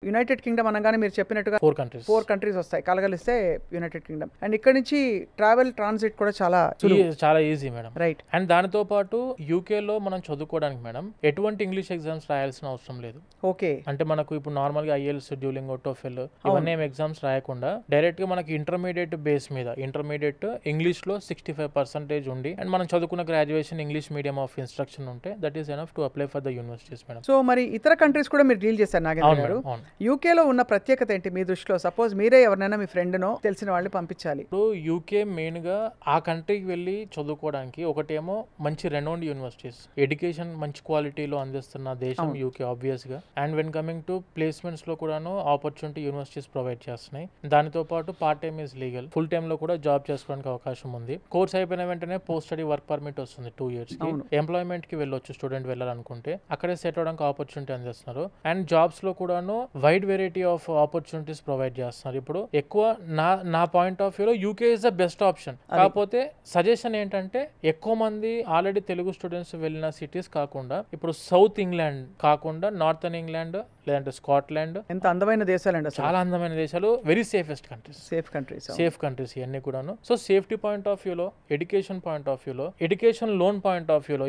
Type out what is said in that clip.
United Kingdom అనగానే మీరు చెప్పినట్టుగా 4 కంట్రీస్ వస్తాయి, కలగలిస్తే యునైటెడ్ కింగ్డమ్. అండ్ ఇక్కడ నుంచి ట్రావెల్ ట్రాన్సిట్ కూడా చాలా చాలా ఈజీ మేడం. రైట్. అండ్ దానితో పాటు యూకేలో మనం చదువుకోవడానికి మేడం ఎటువంటి ఇంగ్లీష్ ఎగ్జామ్స్ రాయాల్సిన అవసరం లేదు. ఓకే. అంటే మనకు ఇప్పుడు నార్మల్ గా ఐఎల్స్, డ్యూలింగో, టోఫెల్ ఇవన్నీ ఎగ్జామ్స్ రాయకుండా డైరెక్ట్ గా మనకి ఇంటర్మీడియట్ బేస్ మీద ఇంటర్మీడియట్ ఇంగ్లీష్ లో 65% ఉండి అండ్ మనం చదువుకున్న graduation English medium of instruction ఉంటే that is enough to apply for the universities madam. So మరి ఇతర కంట్రీస్ కూడా మీరు డీల్ చేశారు నాగేంద్ర గారు. యూకేలో ఉన్న ప్రత్యేకత ఏంటి మీ దృష్టిలో? సపోజ్ మీరే ఎవరినైనా మీ ఫ్రెండ్నో తెలిసిన వాళ్ళని పంపించాలి. ఇప్పుడు యూకే మెయిన్ గా ఆ కంట్రీకి వెళ్ళి చదువుకోవడానికి ఒకటేమో మంచి రెనౌండ్ యూనివర్సిటీస్, ఎడ్యుకేషన్ మంచి క్వాలిటీలో అందిస్తున్న దేశం యూకే ఆబ్వియస్ గా. And when coming to placements లో కూడాను ఆపర్చునిటీ యూనివర్సిటీస్ ప్రొవైడ్ చేస్తున్నాయి. దానితో పాటు part time is legal, full time లో కూడా జాబ్ చేసుకోవడానికి అవకాశం ఉంది. కోర్స్ అయిపోయిన వెంటనే పోస్ట్ స్టడీ వర్క్ పర్మిట్ వస్తుంది 2 years కి. ఎంప్లాయ్మెంట్ కి వెళ్ళొచ్చు స్టూడెంట్ వెళ్ళాలనుకుంటే, అక్కడే సెట్ అవడానికి ఆపర్చునిటీ అందిస్తున్నారు. అండ్ జాబ్స్ లో కూడాను wide variety of opportunities provide చేస్తున్నారు. ఇప్పుడు ఎక్కువ నా పాయింట్ ఆఫ్ వ్యూలో UK is the best option. కాకపోతే సజెషన్ ఏంటంటే ఎక్కువ మంది ఆల్రెడీ తెలుగు స్టూడెంట్స్ వెళ్ళిన సిటీస్ కాకుండా ఇప్పుడు సౌత్ ఇంగ్లాండ్ కాకుండా నార్థన్ ఇంగ్లాండ్ లేదంటే స్కాట్లాండ్, ఎంత అందమైన దేశాలండి, చాలా అందమైన దేశాలు, very safest countries, safe countries ఇవన్నీ కూడాను. సో సేఫ్టీ పాయింట్ ఆఫ్ వ్యూలో, ఎడ్యుకేషన్ పాయింట్ ఆఫ్ వ్యూలో, ఎడ్యుకేషన్ లోన్ పాయింట్ ఆఫ్ వ్యూలో